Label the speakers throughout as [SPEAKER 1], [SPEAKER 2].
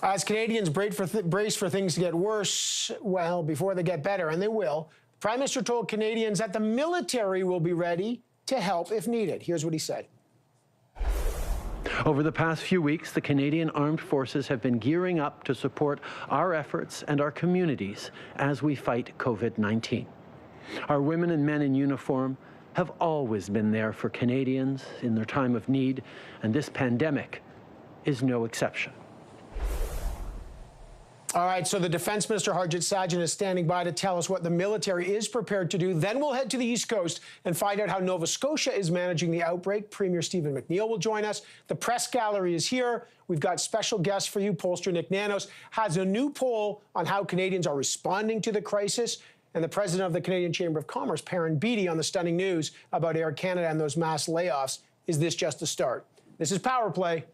[SPEAKER 1] As Canadians brace for things to get worse, well, before they get better, and they will, the Prime Minister told Canadians that the military will be ready to help if needed. Here's what he said.
[SPEAKER 2] Over the past few weeks, the Canadian Armed Forces have been gearing up to support our efforts and our communities as we fight COVID-19. Our women and men in uniform have always been there for Canadians in their time of need, and this pandemic is no exception.
[SPEAKER 1] All right, so the Defence Minister Harjit Sajjan is standing by to tell us what the military is prepared to do. Then we'll head to the East Coast and find out how Nova Scotia is managing the outbreak. Premier Stephen McNeil will join us. The press gallery is here. We've got special guests for you. Pollster Nick Nanos has a new poll on how Canadians are responding to the crisis. And the president of the Canadian Chamber of Commerce, Perrin Beatty, on the stunning news about Air Canada and those mass layoffs. Is this just a start? This is Power Play.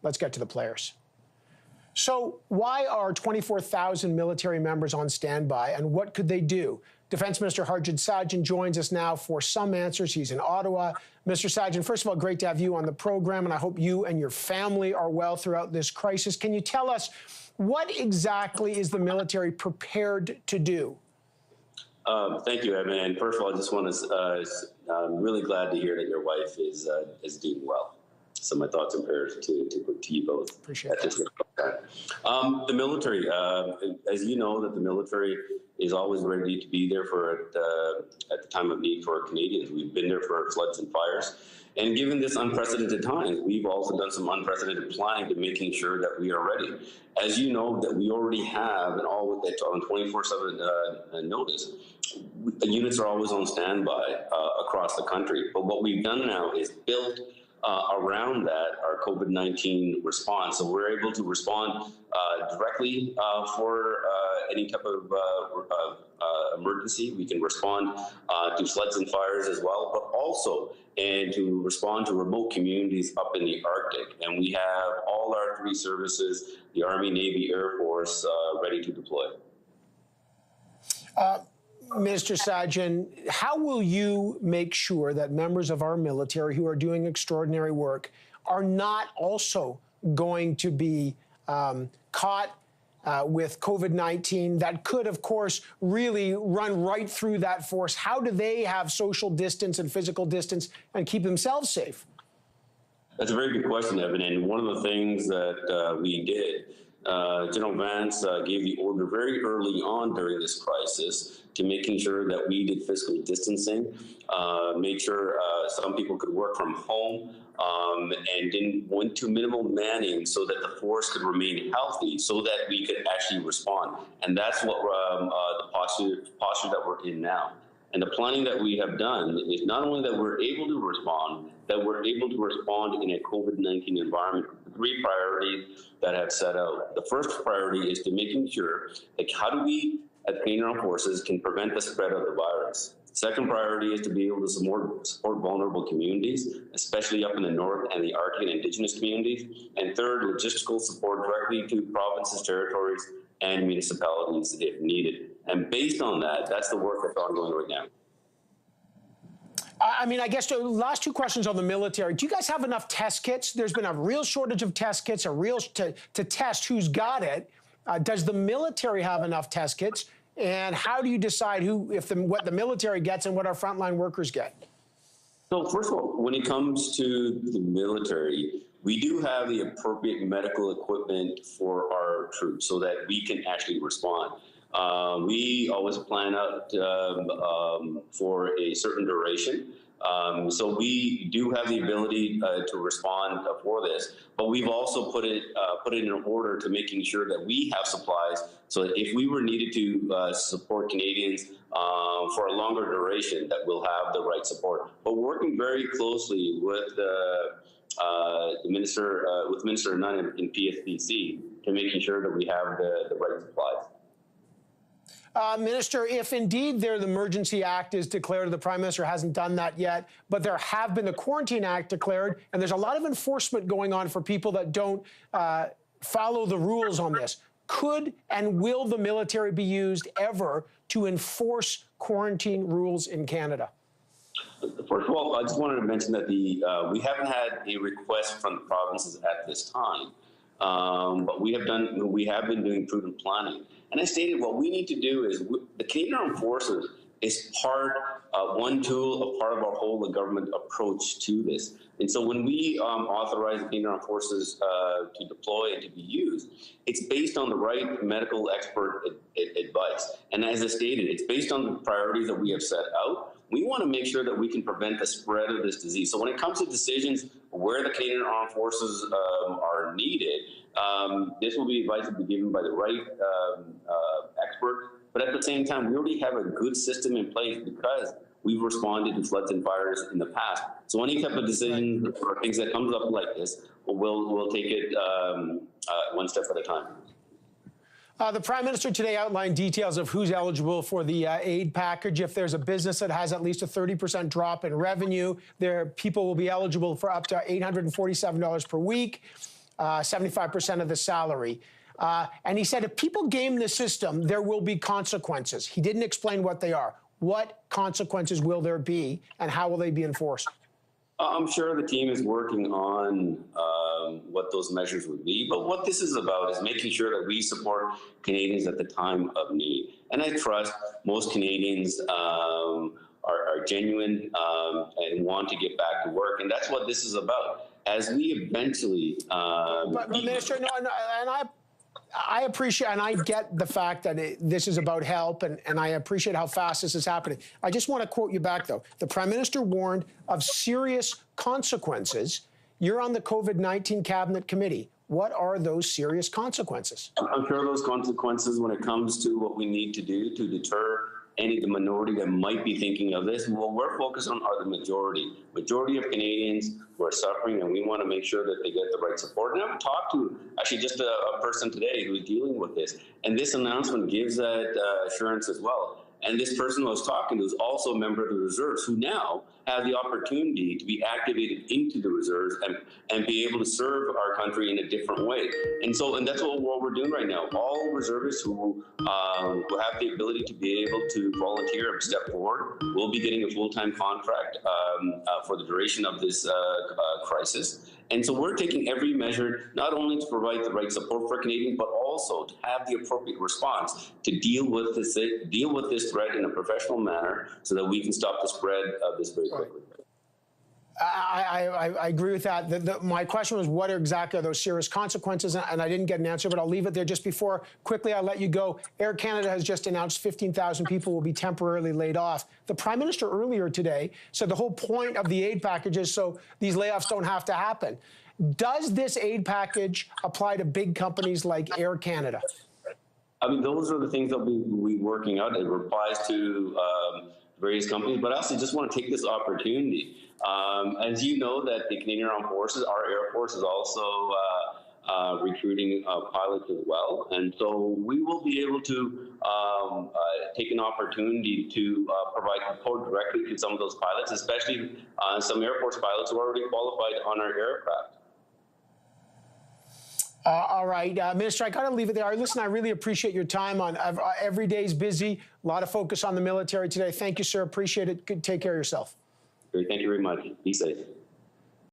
[SPEAKER 1] Let's get to the players. So why are 24,000 military members on standby, and what could they do? Defence Minister Harjit Sajjan joins us now for some answers. He's in Ottawa. Mr. Sajjan, first of all, great to have you on the program, and I hope you and your family are well throughout this crisis. Can you tell us what exactly is the military prepared to do?
[SPEAKER 3] Thank you, Evan. And first of all, I just want to, I'm really glad to hear that your wife is doing well. So my thoughts and prayers to you both.
[SPEAKER 1] Appreciate
[SPEAKER 3] at this time. The military, as you know, that the military is always ready to be there for at the time of need for Canadians. We've been there for floods and fires. And given this unprecedented time, we've also done some unprecedented planning to making sure that we are ready. As you know, that we already have, and all with that on 24/7 notice, the units are always on standby across the country. But what we've done now is built around that, our COVID-19 response. So we're able to respond directly for any type of emergency. We can respond to floods and fires as well, but also to respond to remote communities up in the Arctic. And we have all our three services, the Army, Navy, Air Force, ready to deploy.
[SPEAKER 1] Mr. Sajjan, how will you make sure that members of our military who are doing extraordinary work are not also going to be caught with COVID-19 that could, of course, really run right through that force? How do they have social distance and physical distance and keep themselves safe?
[SPEAKER 3] That's a very good question, Evan. And one of the things that we did, General Vance gave the order very early on during this crisis to making sure that we did physical distancing, made sure some people could work from home, and went to minimal manning so that the force could remain healthy so that we could actually respond. And that's what the posture that we're in now. And the planning that we have done is not only that we're able to respond, that we're able to respond in a COVID-19 environment. Three priorities that have set out. The first priority is to making sure, like, how do we, as Canadian Armed Forces, can prevent the spread of the virus? Second priority is to be able to support vulnerable communities, especially up in the North and the Arctic and Indigenous communities. And third, logistical support directly to provinces, territories, and municipalities if needed. And based on that, that's the work that's ongoing right now.
[SPEAKER 1] I mean, I guess the last two questions on the military. Do you guys have enough test kits? There's been a real shortage of test kits, to test who's got it. Does the military have enough test kits? And how do you decide what the military gets and what our frontline workers get?
[SPEAKER 3] So first of all, when it comes to the military, we do have the appropriate medical equipment for our troops so that we can actually respond. We always plan out for a certain duration. So we do have the ability to respond for this, but we've also put it in order to making sure that we have supplies so that if we were needed to support Canadians for a longer duration, that we'll have the right support. But we're working very closely with Minister Nunn in PSPC to making sure that we have the right supplies.
[SPEAKER 1] Minister, if indeed the Emergency Act is declared, the Prime Minister hasn't done that yet, but there have been the Quarantine Act declared, and there's a lot of enforcement going on for people that don't follow the rules on this. Could and will the military be used ever to enforce quarantine rules in Canada?
[SPEAKER 3] First of all, I just wanted to mention that we haven't had a request from the provinces at this time. but we have been doing prudent planning. And I stated what we need to do is the Canadian Armed Forces is one tool, a part of our whole government approach to this. And so when we authorize the Canadian Armed Forces to deploy and to be used, it's based on the right medical expert advice. And as I stated, it's based on the priorities that we have set out. We want to make sure that we can prevent the spread of this disease. So when it comes to decisions where the Canadian Armed Forces are needed, this will be advice to be given by the right expert. But at the same time, we already have a good system in place because we've responded to floods and fires in the past. So any type of decision or things that comes up like this, we'll take it one step at a time.
[SPEAKER 1] The Prime Minister today outlined details of who's eligible for the aid package. If there's a business that has at least a 30% drop in revenue, people will be eligible for up to $847 per week, 75% of the salary. And he said if people game the system, there will be consequences. He didn't explain what they are. What consequences will there be, and how will they be enforced?
[SPEAKER 3] I'm sure the team is working on what those measures would be, but what this is about is making sure that we support Canadians at the time of need. And I trust most Canadians are genuine and want to get back to work, and that's what this is about. As we eventually...
[SPEAKER 1] but Minister, no, and I appreciate and I get the fact that this is about help, and I appreciate how fast this is happening. I just want to quote you back, though. The Prime Minister warned of serious consequences. You're on the COVID-19 Cabinet Committee. What are those serious consequences?
[SPEAKER 3] I'm sure those consequences, when it comes to what we need to do to deter the minority that might be thinking of this, what we're focused on are the majority of Canadians who are suffering, and we want to make sure that they get the right support. And I've talked to actually just a person today who's dealing with this, and this announcement gives that assurance as well. And this person I was talking to is also a member of the reserves, who now have the opportunity to be activated into the reserves and be able to serve our country in a different way. And that's what we're doing right now. All reservists who have the ability to be able to volunteer and step forward will be getting a full-time contract for the duration of this crisis. And so we're taking every measure, not only to provide the right support for Canadians, but also to have the appropriate response to deal with this threat in a professional manner so that we can stop the spread of this very quickly.
[SPEAKER 1] I agree with that. My question was, what exactly are those serious consequences? And I didn't get an answer, but I'll leave it there. Just before, quickly, I'll let you go. Air Canada has just announced 15,000 people will be temporarily laid off. The Prime Minister earlier today said the whole point of the aid package is so these layoffs don't have to happen. Does this aid package apply to big companies like Air Canada?
[SPEAKER 3] I mean, those are the things that we're working out. It applies to various companies, but I also just want to take this opportunity. As you know, that the Canadian Armed Forces, our Air Force, is also recruiting pilots as well. And so we will be able to take an opportunity to provide support directly to some of those pilots, especially some Air Force pilots who are already qualified on our aircraft.
[SPEAKER 1] All right, Minister, I got to leave it there. Listen, I really appreciate your time. Every day's busy. A lot of focus on the military today. Thank you, sir. Appreciate it. Take care of yourself.
[SPEAKER 3] Great. Thank you very much. Be safe.